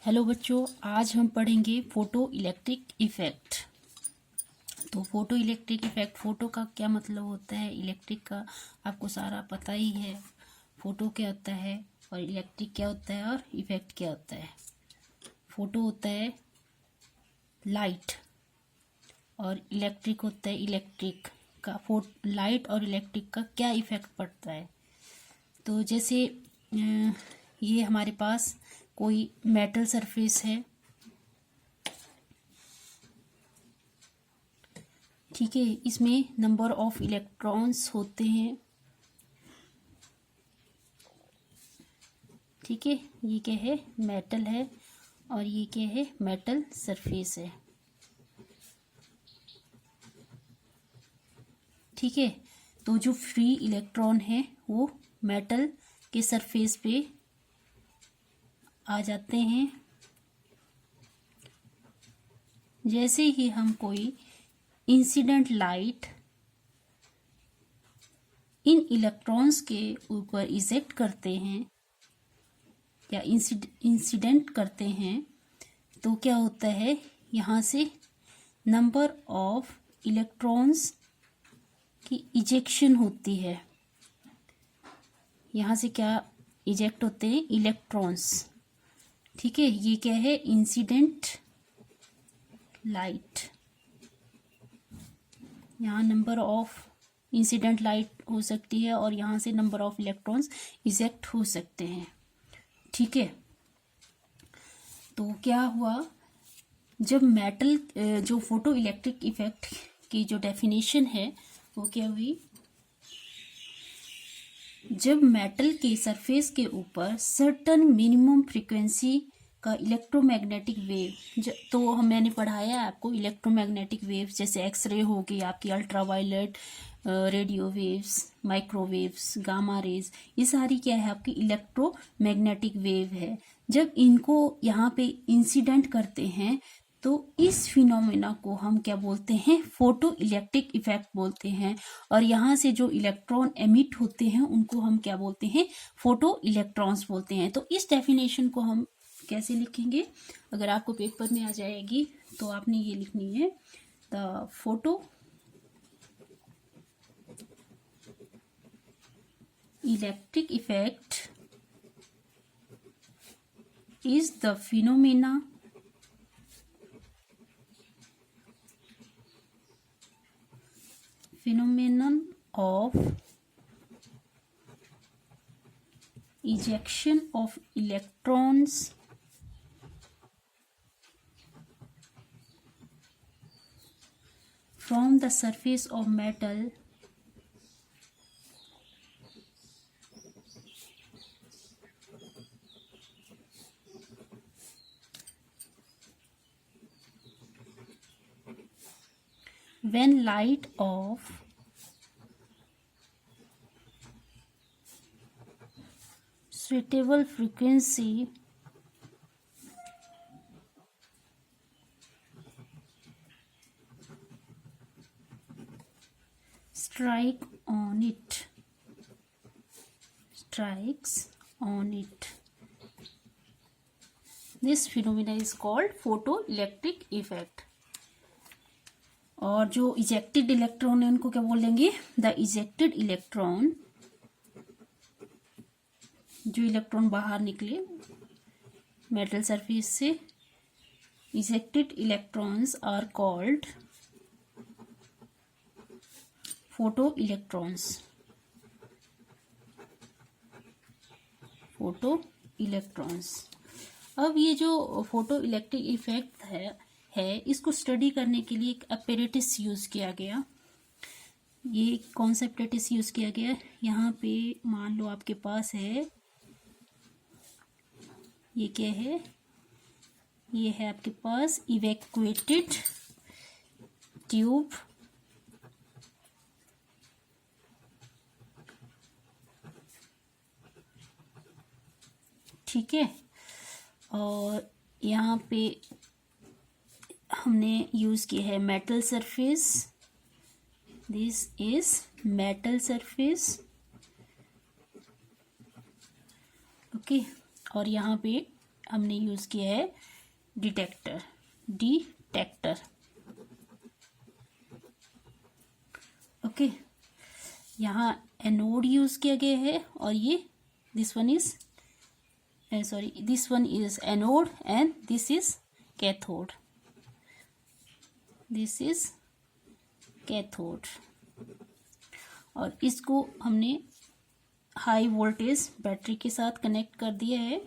Hello बच्चों, आज हम पढ़ेंगे फोटो इलेक्ट्रिक इफेक्ट। तो फोटो इलेक्ट्रिक इफेक्ट, फोटो का क्या मतलब होता है, इलेक्ट्रिक का आपको सारा पता ही है। फोटो क्या होता है और इलेक्ट्रिक क्या होता है और इफेक्ट क्या होता है। फोटो होता है लाइट और इलेक्ट्रिक होता है इलेक्ट्रिक का। लाइट और इलेक्ट्रिक का क्या इफेक्ट पड़ता है। तो जैसे ये हमारे पास कोई मेटल सरफेस है, ठीक है। इसमें नंबर ऑफ इलेक्ट्रॉन्स होते हैं, ठीक है। ये क्या है, मेटल है और ये क्या है, मेटल सरफेस है, ठीक है। तो जो फ्री इलेक्ट्रॉन है वो मेटल के सरफेस पे आ जाते हैं। जैसे ही हम कोई इंसिडेंट लाइट इन इलेक्ट्रॉन्स के ऊपर इजेक्ट करते हैं या इंसिडेंट करते हैं, तो क्या होता है, यहाँ से नंबर ऑफ इलेक्ट्रॉन्स की इजेक्शन होती है। यहाँ से क्या इजेक्ट होते हैं, इलेक्ट्रॉन्स, ठीक है। ये क्या है, इंसिडेंट लाइट। यहाँ नंबर ऑफ इंसिडेंट लाइट हो सकती है और यहाँ से नंबर ऑफ इलेक्ट्रॉन्स इजेक्ट हो सकते हैं, ठीक है। तो क्या हुआ, जब मेटल जो फोटो इलेक्ट्रिक इफेक्ट की जो डेफिनेशन है वो क्या हुई, जब मेटल के सरफेस के ऊपर सर्टन मिनिमम फ्रीक्वेंसी का इलेक्ट्रोमैग्नेटिक वेव, तो मैंने पढ़ाया है आपको इलेक्ट्रोमैग्नेटिक वेव्स, जैसे एक्सरे हो गई आपकी, ultraviolet radio waves, microwaves, gamma rays, ये सारी क्या है आपकी इलेक्ट्रोमैग्नेटिक वेव है। जब इनको यहाँ पे इंसिडेंट करते हैं तो इस फिनोमेना को हम क्या बोलते हैं, फोटो इलेक्ट्रिक इफेक्ट बोलते हैं। और यहाँ से जो इलेक्ट्रॉन एमिट होते हैं उनको हम क्या बोलते हैं, फोटो इलेक्ट्रॉन्स बोलते हैं। तो इस डेफिनेशन को हम कैसे लिखेंगे, अगर आपको पेपर में आ जाएगी तो आपने ये लिखनी है, the photo electric effect is the phenomenon of ejection of electrons from the surface of metal when light of suitable frequency strikes on it. This phenomena is called photoelectric effect. और जो ejected electron है उनको क्या बोलेंगे, the ejected electron, जो electron बाहर निकले metal surface से, ejected electrons are called photo electrons. अब ये जो फोटो इलेक्ट्रिक इफेक्ट है इसको स्टडी करने के लिए एक अपैरेटस यूज किया गया। ये कौन सा अपैरेटस यूज किया गया, यहाँ पे मान लो आपके पास है, ये क्या है, ये है आपके पास इवैक्यूएटेड ट्यूब, ठीक है। और यहाँ पे हमने यूज किया है metal surface, this is metal surface, okay. और यहाँ पे हमने यूज किया है डिटेक्टर। ओके, यहाँ एनोड यूज किया गया है और ये this one is anode and this is cathode. और इसको हमने हाई वोल्टेज बैटरी के साथ कनेक्ट कर दिया है,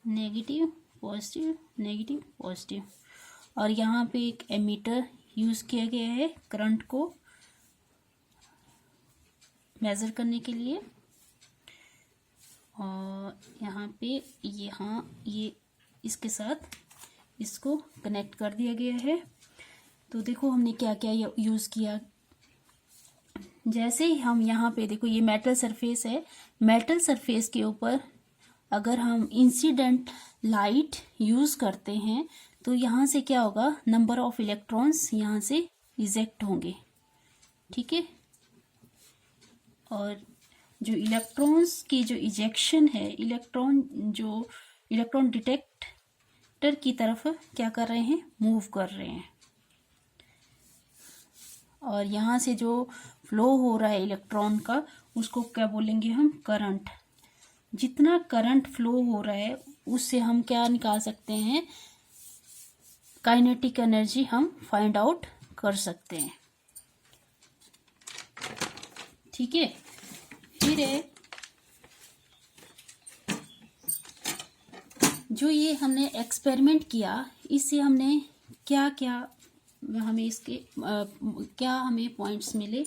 नेगेटिव पॉजिटिव। और यहाँ पे एक एमीटर यूज किया गया है करंट को मेजर करने के लिए। और यहाँ पे ये इसके साथ इसको कनेक्ट कर दिया गया है। तो देखो हमने क्या क्या यूज किया। जैसे ही हम यहाँ पे देखो, ये मेटल सरफेस है, मेटल सरफेस के ऊपर अगर हम इंसिडेंट लाइट यूज करते हैं तो यहाँ से क्या होगा, नंबर ऑफ इलेक्ट्रॉन्स यहाँ से इजेक्ट होंगे, ठीक है। और जो इलेक्ट्रॉन्स की जो इजेक्शन है, इलेक्ट्रॉन डिटेक्टर की तरफ क्या कर रहे हैं, मूव कर रहे हैं। और यहाँ से जो फ्लो हो रहा है इलेक्ट्रॉन का, उसको क्या बोलेंगे हम, करंट। जितना करंट फ्लो हो रहा है उससे हम क्या निकाल सकते हैं, काइनेटिक एनर्जी हम फाइंड आउट कर सकते हैं, ठीक है। फिर है जो ये हमने एक्सपेरिमेंट किया, इससे हमने क्या क्या हमें पॉइंट्स मिले।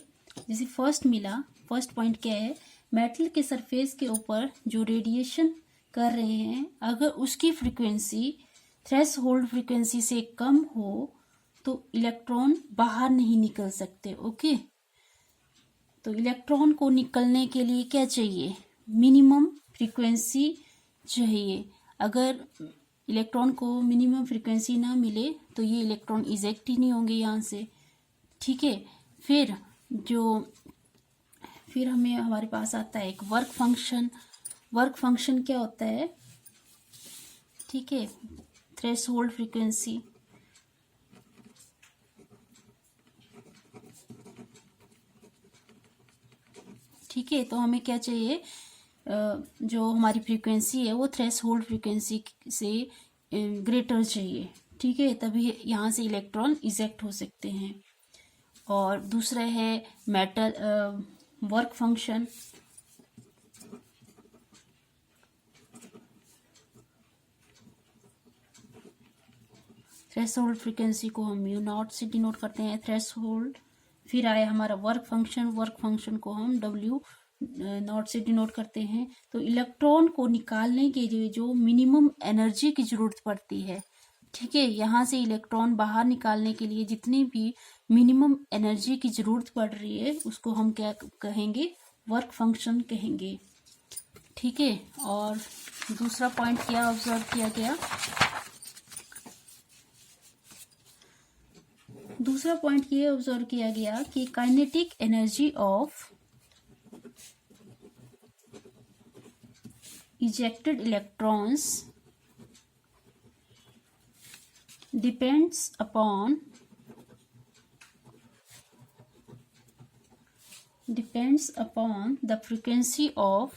जैसे फर्स्ट पॉइंट क्या है, मेटल के सरफेस के ऊपर जो रेडिएशन कर रहे हैं, अगर उसकी फ्रीक्वेंसी थ्रेशोल्ड फ्रीक्वेंसी से कम हो तो इलेक्ट्रॉन बाहर नहीं निकल सकते। ओके, तो इलेक्ट्रॉन को निकलने के लिए क्या चाहिए, मिनिमम फ्रीक्वेंसी चाहिए। अगर इलेक्ट्रॉन को मिनिमम फ्रीक्वेंसी ना मिले तो ये इलेक्ट्रॉन इजेक्ट ही नहीं होंगे यहाँ से, ठीक है। फिर हमारे पास आता है एक वर्क फंक्शन क्या होता है, ठीक है, थ्रेशोल्ड फ्रीक्वेंसी। ठीक है, तो हमें क्या चाहिए, जो हमारी फ्रीक्वेंसी है वो थ्रेशोल्ड फ्रीक्वेंसी से ग्रेटर चाहिए, ठीक है, तभी यहाँ से इलेक्ट्रॉन इजेक्ट हो सकते हैं। और दूसरा है metal work function. Threshold frequency को हम म्यू नॉट से डिनोट करते हैं, थ्रेशोल्ड। फिर आया हमारा वर्क फंक्शन को हम डब्ल्यू नॉट से डिनोट करते हैं। तो इलेक्ट्रॉन को निकालने के लिए जो मिनिमम एनर्जी की जरूरत पड़ती है, ठीक है, यहाँ से इलेक्ट्रॉन बाहर निकालने के लिए जितनी भी मिनिमम एनर्जी की जरूरत पड़ रही है उसको हम क्या कहेंगे, वर्क फंक्शन कहेंगे, ठीक है। और दूसरा पॉइंट क्या ऑब्जर्व किया गया, दूसरा पॉइंट ये ऑब्जर्व किया गया कि kinetic energy of ejected electrons depends upon the frequency of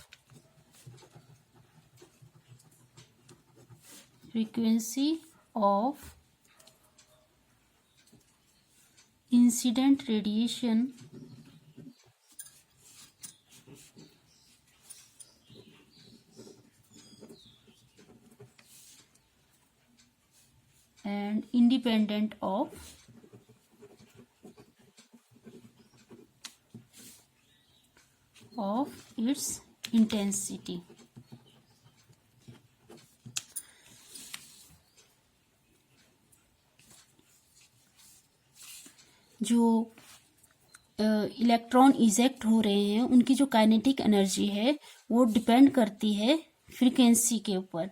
incident radiation and independent of its intensity। जो इलेक्ट्रॉन इजेक्ट हो रहे हैं उनकी जो काइनेटिक एनर्जी है वो डिपेंड करती है फ्रीक्वेंसी के ऊपर,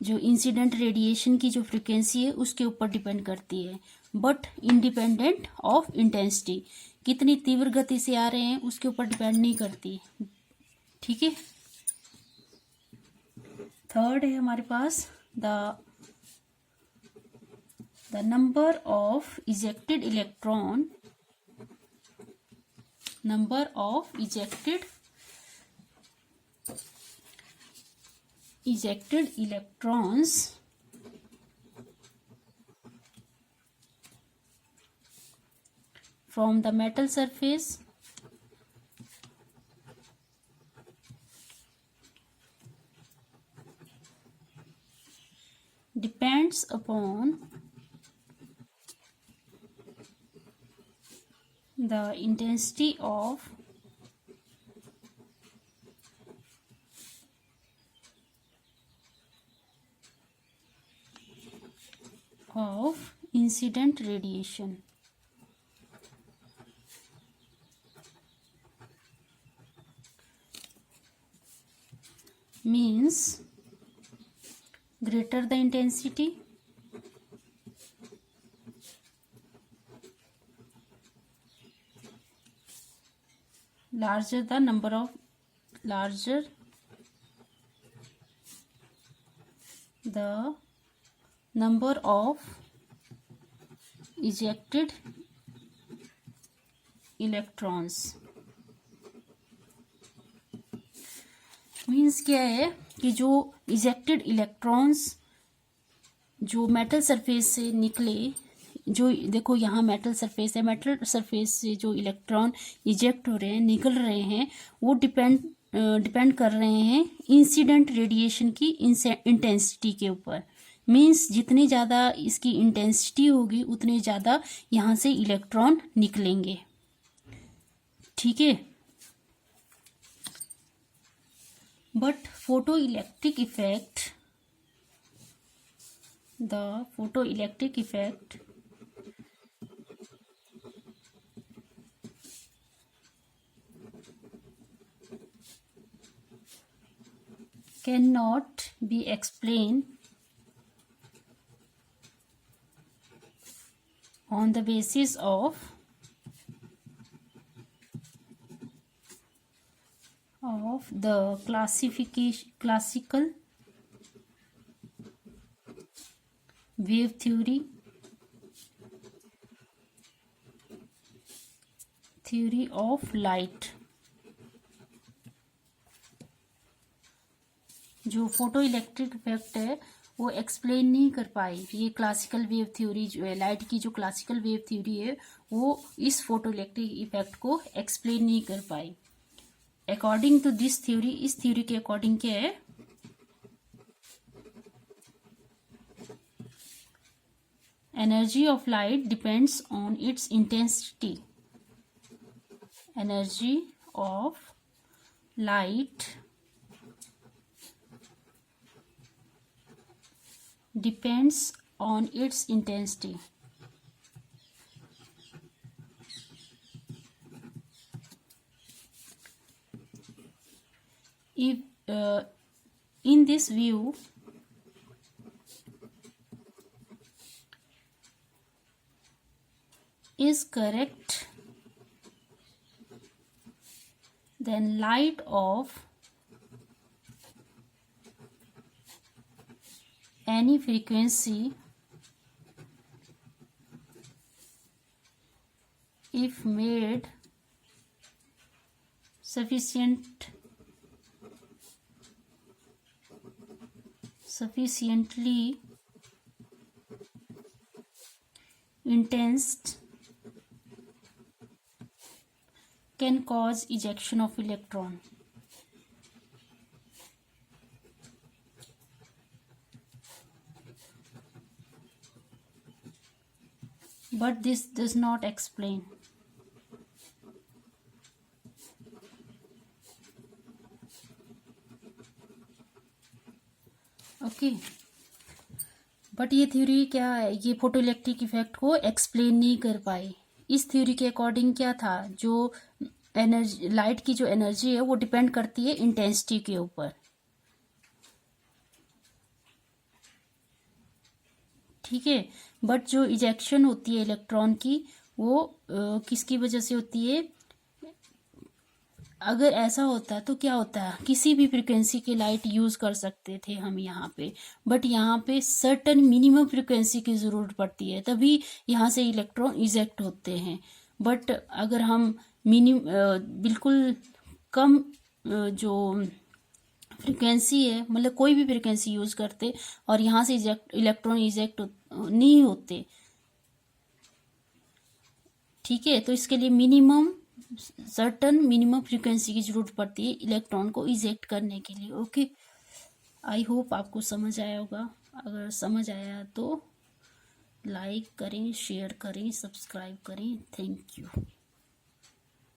जो इंसिडेंट रेडिएशन की जो फ्रीक्वेंसी है उसके ऊपर डिपेंड करती है, बट इंडिपेंडेंट ऑफ इंटेंसिटी, कितनी तीव्र गति से आ रहे हैं उसके ऊपर डिपेंड नहीं करती, ठीक है। थर्ड है हमारे पास the number of ejected electron, number of ejected electrons from the metal surface depends upon the intensity of incident radiation. Means greater the intensity, larger the number of ejected electrons. Means क्या है कि जो ejected electrons जो metal surface से निकले, जो देखो यहाँ मेटल सरफेस है, मेटल सरफेस से जो इलेक्ट्रॉन इजेक्ट हो रहे हैं, निकल रहे हैं, वो डिपेंड कर रहे हैं इंसिडेंट रेडिएशन की इंटेंसिटी के ऊपर। मीन्स जितनी ज़्यादा इसकी इंटेंसिटी होगी उतने ज़्यादा यहाँ से इलेक्ट्रॉन निकलेंगे। ठीक है। But photoelectric effect, the photoelectric effect cannot be explained on the basis of the classical wave theory of light। जो फोटो इलेक्ट्रिक इफेक्ट है वो एक्सप्लेन नहीं कर पाई, ये क्लासिकल वेव थ्योरी जो है, लाइट की जो क्लासिकल वेव थ्योरी है वो इस फोटो इलेक्ट्रिक इफेक्ट को एक्सप्लेन नहीं कर पाई। अकॉर्डिंग टू दिस थ्योरी, इस थ्योरी के अकॉर्डिंग क्या है, energy of light depends on it's intensity. Energy of light depends on it's intensity. If in this view is correct, then light of any frequency, if made sufficiently intense, can cause ejection of electron. But this does not explain. Okay, but ये theory क्या है, ये photo electric effect को explain नहीं कर पाई। इस theory के according क्या था, जो एनर्जी, लाइट की जो एनर्जी है वो डिपेंड करती है इंटेंसिटी के ऊपर। ठीक है। बट जो इजेक्शन होती है इलेक्ट्रॉन की वो किसकी वजह से होती है, अगर ऐसा होता तो क्या होता है, किसी भी फ्रिक्वेंसी की लाइट यूज़ कर सकते थे हम यहाँ पे, बट यहाँ पे सर्टन मिनिमम फ्रिक्वेंसी की ज़रूरत पड़ती है, तभी यहाँ से इलेक्ट्रॉन इजेक्ट होते हैं। बट अगर हम बिल्कुल कम जो फ्रिक्वेंसी है, मतलब कोई भी फ्रिक्वेंसी यूज़ करते और यहाँ से इलेक्ट्रॉन इजेक्ट नहीं होते, ठीक है। तो इसके लिए सर्टन मिनिमम फ्रीक्वेंसी की जरूरत पड़ती है इलेक्ट्रॉन को इजेक्ट करने के लिए। ओके, आई होप आपको समझ आया होगा। अगर समझ आया तो लाइक करें, शेयर करें, सब्सक्राइब करें। Thank you.